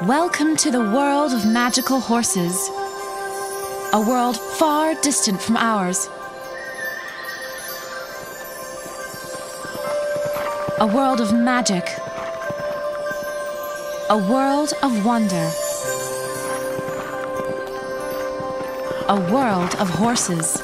Welcome to the world of magical horses, a world far distant from ours. A world of magic, a world of wonder, a world of horses.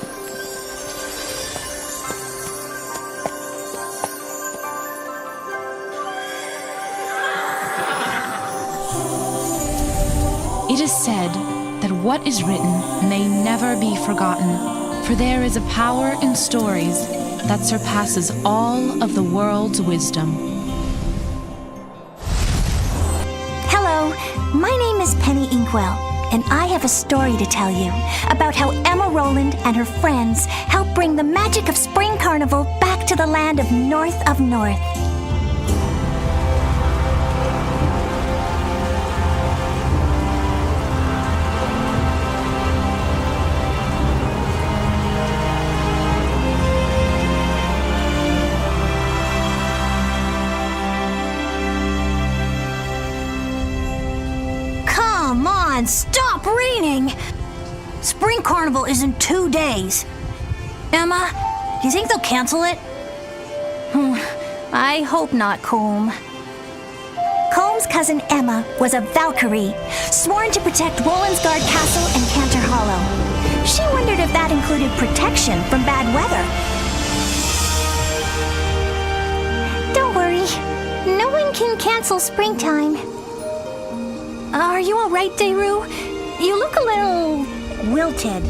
It is said that what is written may never be forgotten, for there is a power in stories that surpasses all of the world's wisdom. Hello, my name is Penny Inkwell, and I have a story to tell you about how Emma Rowland and her friends helped bring the magic of Spring Carnival back to the land of North of North. Come on, stop raining! Spring Carnival is in 2 days. Emma, do you think they'll cancel it? I hope not, Combe. Combe's cousin Emma was a Valkyrie, sworn to protect Wollensgard Castle and Cantor Hollow. She wondered if that included protection from bad weather. Don't worry, no one can cancel springtime. Are you all right, Dayru? You look a little wilted.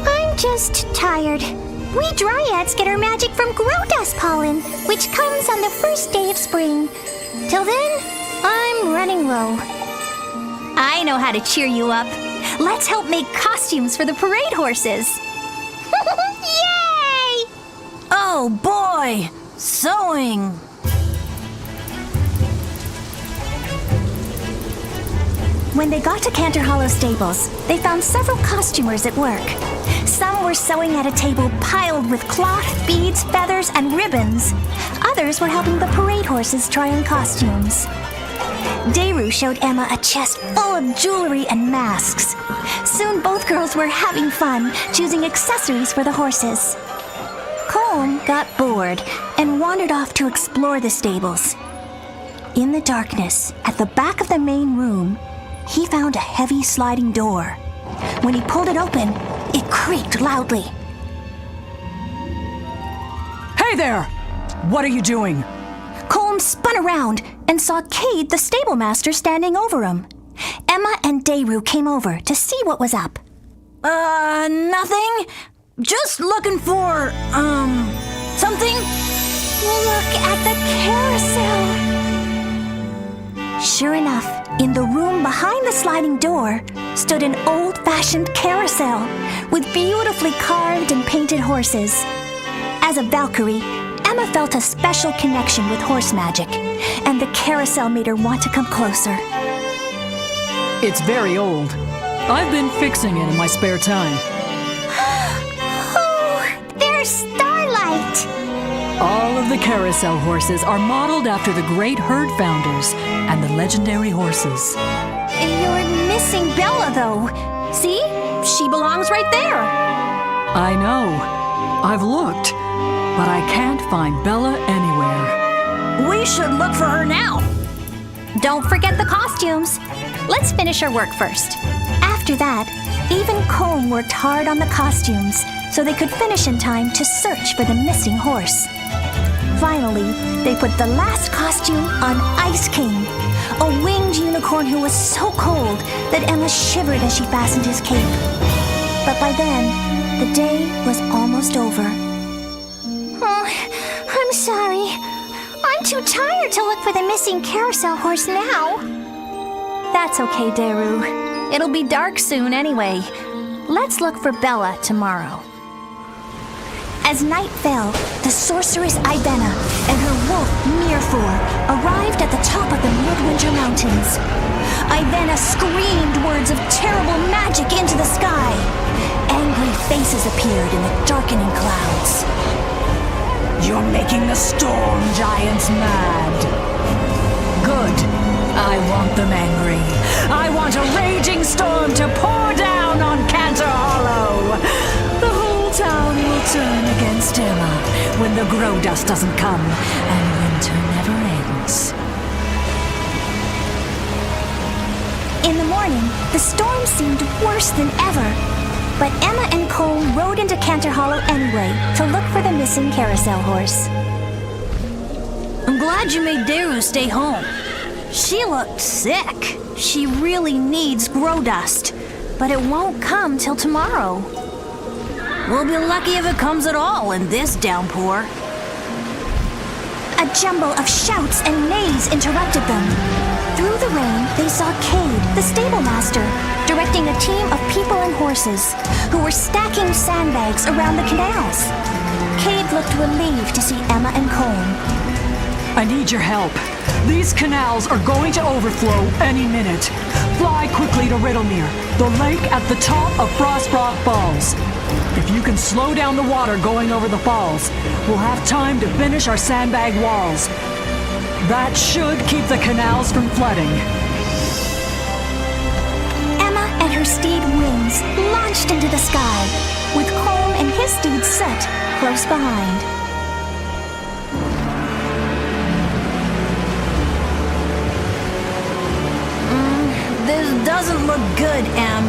I'm just tired. We dryads get our magic from Grow-dust pollen, which comes on the first day of spring. Till then, I'm running low. I know how to cheer you up. Let's help make costumes for the parade horses. Yay! Oh boy! Sewing! When they got to Cantor Hollow stables, they found several costumers at work. Some were sewing at a table piled with cloth, beads, feathers, and ribbons. Others were helping the parade horses try on costumes. Dayru showed Emma a chest full of jewelry and masks. Soon both girls were having fun, choosing accessories for the horses. Combe got bored and wandered off to explore the stables. In the darkness, at the back of the main room, he found a heavy sliding door. When he pulled it open, it creaked loudly. Hey there! What are you doing? Combe spun around and saw Cade, the stable master, standing over him. Emma and Dayru came over to see what was up. Nothing. Just looking for, something. Look at the carousel. Sure enough, in the room behind the sliding door stood an old-fashioned carousel with beautifully carved and painted horses. As a Valkyrie, Emma felt a special connection with horse magic, and the carousel made her want to come closer. It's very old. I've been fixing it in my spare time. Oh, there's Starlight! All of the carousel horses are modeled after the great herd founders and the legendary horses. You're missing Bella, though. See? She belongs right there. I know. I've looked, but I can't find Bella anywhere. We should look for her now. Don't forget the costumes. Let's finish our work first. After that, Eve and Combe worked hard on the costumes so they could finish in time to search for the missing horse. Finally, they put the last costume on Ice King, a winged unicorn who was so cold that Emma shivered as she fastened his cape. But by then, the day was almost over. Oh, I'm sorry. I'm too tired to look for the missing carousel horse now. That's okay, Dayru. It'll be dark soon anyway. Let's look for Bella tomorrow. As night fell, the sorceress Ivana and her wolf Mirfor arrived at the top of the Midwinter Mountains. Ivana screamed words of terrible magic into the sky. Angry appeared in the darkening clouds. You're making the storm giants mad. Good. I want them angry. I want a raging storm to pour down on Cantor Hollow. The whole town will turn against Emma when the grow dust doesn't come and winter never ends. In the morning, the storm seemed worse than ever. But Emma and Colm rode into Cantor Hollow anyway to look for the missing carousel horse. I'm glad you made Daru stay home. She looked sick. She really needs grow dust, but it won't come till tomorrow. We'll be lucky if it comes at all in this downpour. A jumble of shouts and neighs interrupted them. Through the rain, they saw Cade, the stable master, directing a team of people and horses who were stacking sandbags around the canals. Cade looked relieved to see Emma and Colm. I need your help. These canals are going to overflow any minute. Fly quickly to Riddlemere, the lake at the top of Frostrock Falls. If you can slow down the water going over the falls, we'll have time to finish our sandbag walls. That should keep the canals from flooding. Emma and her steed Wings launched into the sky, with Colm and his steed Set close behind. This doesn't look good, Em.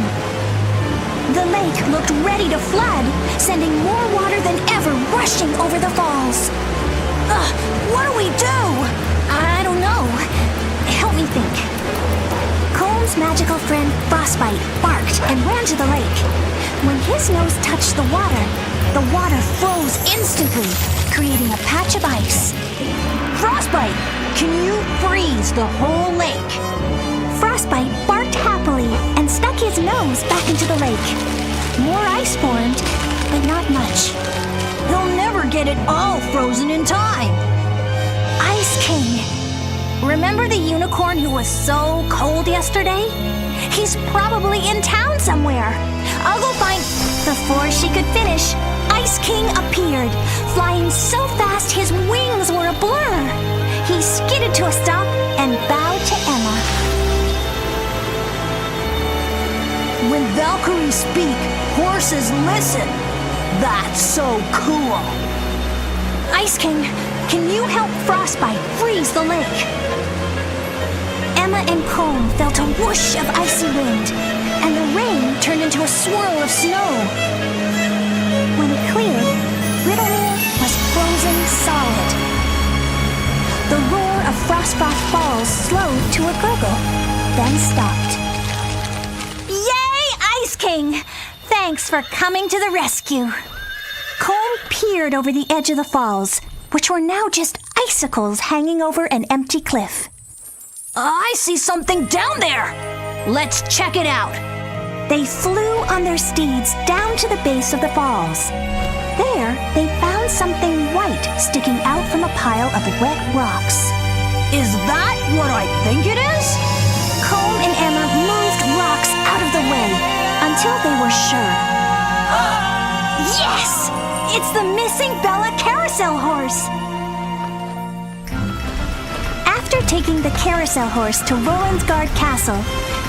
The lake looked ready to flood, sending more water than ever rushing over the falls. What do we do? I don't know. Help me think. Colm's magical friend Frostbite barked and ran to the lake. When his nose touched the water froze instantly, creating a patch of ice. Frostbite, can you freeze the whole lake? Frostbite barked happily and stuck his nose back into the lake. More ice formed, but not much. He'll never get it all frozen in time. Ice King. Remember the unicorn who was so cold yesterday? He's probably in town somewhere. I'll go find... Before she could finish, Ice King appeared, flying so fast his wings were a blur. He skidded to a stop and bowed to Emma. When Valkyries speak, horses listen. That's so cool. Ice King, can you help Frostbite freeze the lake? Emma and Colm felt a whoosh of icy wind, and the rain turned into a swirl of snow. When it cleared, Riddlemere was frozen solid. The roar of Frostbite Falls slowed to a gurgle, then stopped. Yay, Ice King! Thanks for coming to the rescue. Colm peered over the edge of the falls, which were now just icicles hanging over an empty cliff. I see something down there. Let's check it out. They flew on their steeds down to the base of the falls. There, they found something white sticking out from a pile of wet rocks. Is that what I think it is? Colm and Emma moved rocks out of the way until they were sure. Yes! It's the missing Bella Carousel horse! After taking the carousel horse to Rolandsgard Castle,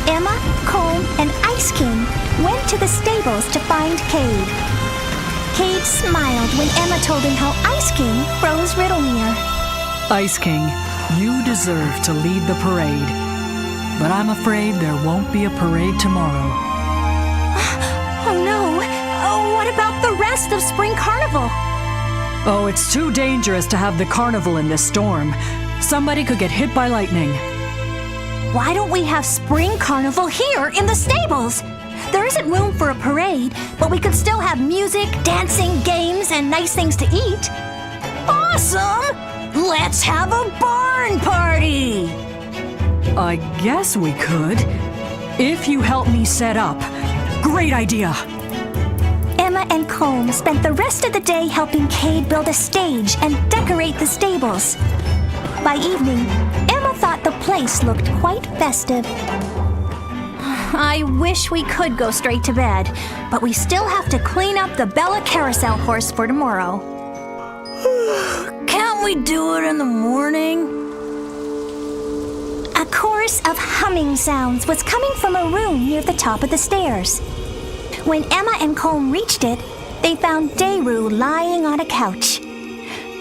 Emma, Colm, and Ice King went to the stables to find Cade. Cade smiled when Emma told him how Ice King froze Riddlemere. Ice King, you deserve to lead the parade. But I'm afraid there won't be a parade tomorrow. Oh no! Oh, what about the rest of Spring Carnival? Oh, it's too dangerous to have the carnival in this storm. Somebody could get hit by lightning. Why don't we have Spring Carnival here in the stables? There isn't room for a parade, but we could still have music, dancing, games, and nice things to eat. Awesome! Let's have a barn party! I guess we could. If you help me set up. Great idea! Emma and Colm spent the rest of the day helping Cade build a stage and decorate the stables. By evening, Emma thought the place looked quite festive. I wish we could go straight to bed, but we still have to clean up the Bella Carousel horse for tomorrow. Can't we do it in the morning? A chorus of humming sounds was coming from a room near the top of the stairs. When Emma and Colm reached it, they found Daru lying on a couch.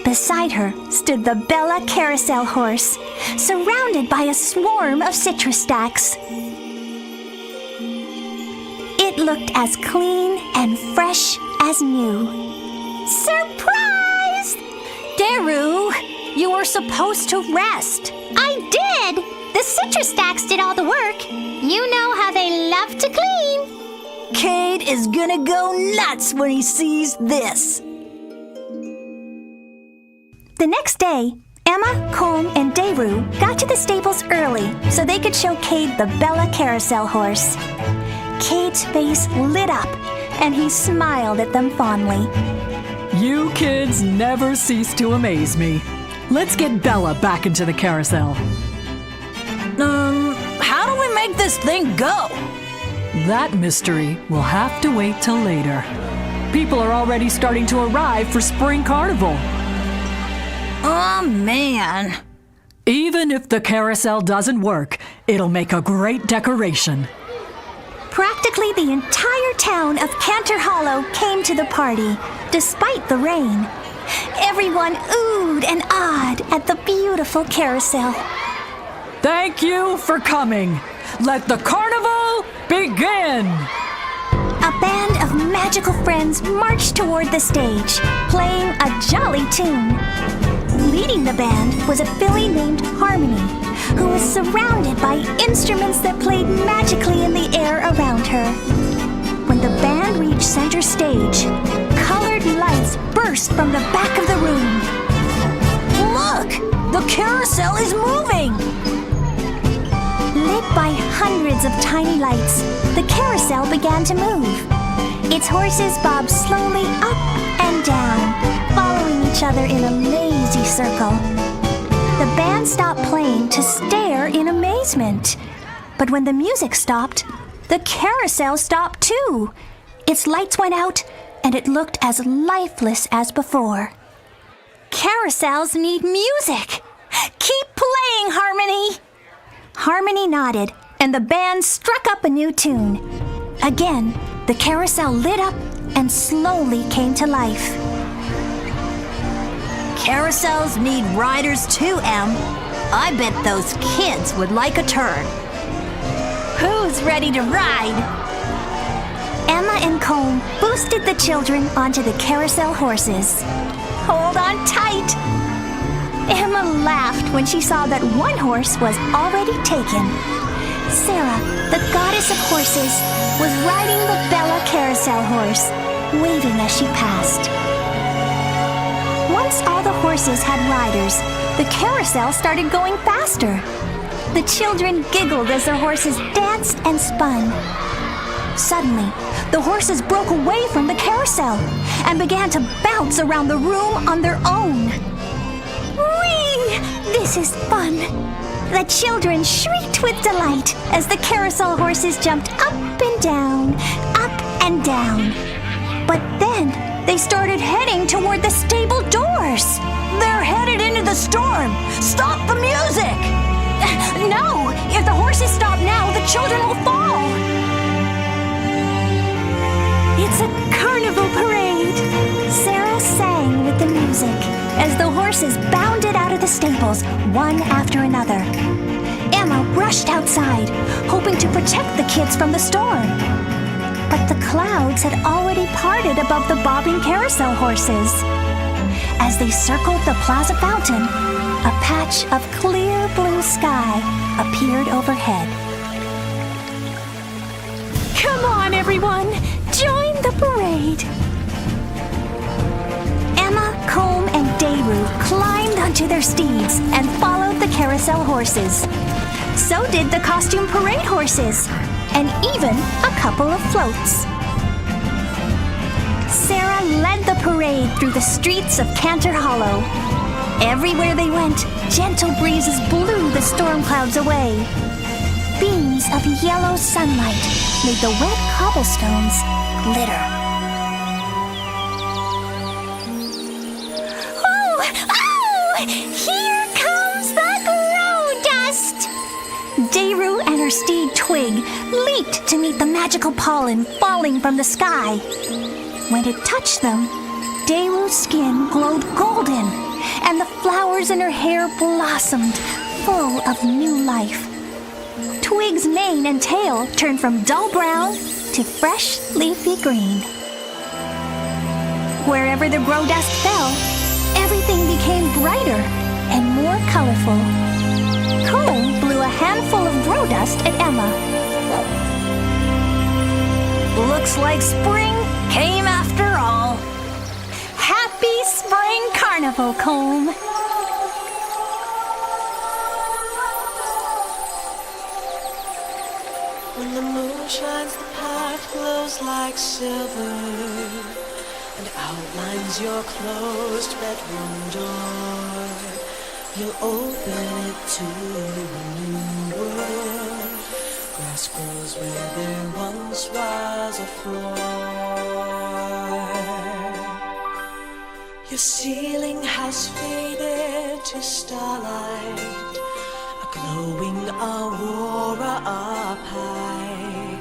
Beside her stood the Bella Carousel horse, surrounded by a swarm of citrus stacks. It looked as clean and fresh as new. Surprise! Daru, you were supposed to rest. I did! The citrus stacks did all the work. You know how they love to clean. Cade is gonna go nuts when he sees this. The next day, Emma, Colm, and Daru got to the stables early so they could show Cade the Bella Carousel horse. Cade's face lit up, and he smiled at them fondly. You kids never cease to amaze me. Let's get Bella back into the carousel. How do we make this thing go? That mystery will have to wait till later. People are already starting to arrive for Spring Carnival. Oh, man. Even if the carousel doesn't work, it'll make a great decoration. Practically the entire town of Cantor Hollow came to the party, despite the rain. Everyone oohed and awed at the beautiful carousel. Thank you for coming. Let the carnival begin! A band of magical friends marched toward the stage, playing a jolly tune. Leading the band was a filly named Harmony, who was surrounded by instruments that played magically in the air around her. When the band reached center stage, colored lights burst from the back of the room. Look! The carousel is moving! Lit by hundreds of tiny lights, the carousel began to move. Its horses bobbed slowly up and down, following each other in a lazy circle. The band stopped playing to stare in amazement. But when the music stopped, the carousel stopped too. Its lights went out, and it looked as lifeless as before. Carousels need music. Keep playing, Harmony! Harmony nodded, and the band struck up a new tune. Again, the carousel lit up and slowly came to life. Carousels need riders too, Em. I bet those kids would like a turn. Who's ready to ride? Emma and Colm boosted the children onto the carousel horses. Hold on tight! Emma laughed when she saw that one horse was already taken. Sara, the goddess of horses, was riding the Bella Carousel horse, waving as she passed. Once all the horses had riders, the carousel started going faster. The children giggled as their horses danced and spun. Suddenly, the horses broke away from the carousel and began to bounce around the room on their own. Whee! This is fun! The children shrieked with delight as the carousel horses jumped up and down, up and down. But then they started heading toward the stable doors. They're headed into the storm! Stop the music! No! If the horses stop now, the children will fall! It's a carnival parade! Sara sang with the music as the horses bounded out of the stables, one after another. Emma rushed outside, hoping to protect the kids from the storm. But the clouds had already parted above the bobbing carousel horses. As they circled the plaza fountain, a patch of clear blue sky appeared overhead. Come on, everyone! Join the parade! Emma, Colm, and Daru climbed onto their steeds and followed the carousel horses. So did the costume parade horses, and even a couple of floats. Sara led the parade through the streets of Cantor Hollow. Everywhere they went, gentle breezes blew the storm clouds away. beams of yellow sunlight made the wet cobblestones glitter. Oh! Here comes the grow dust! Dayru and her steed Twig leaped to meet the magical pollen falling from the sky. When it touched them, Dayru's skin glowed golden, and the flowers in her hair blossomed, full of new life. Twig's mane and tail turned from dull brown to fresh, leafy green. Wherever the grow dust fell, everything became brighter and more colorful. Comb blew a handful of grow dust at Emma. Looks like spring came after all. Happy Spring Carnival, Comb! When the moon shines, the path glows like silver and outlines your closed bedroom door. You'll open it to a new world. Grass grows where there once was a floor. Your ceiling has faded to starlight, a glowing aurora up high.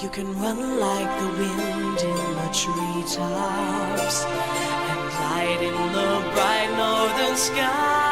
You can run like the wind in the treetops and glide in the bright northern sky.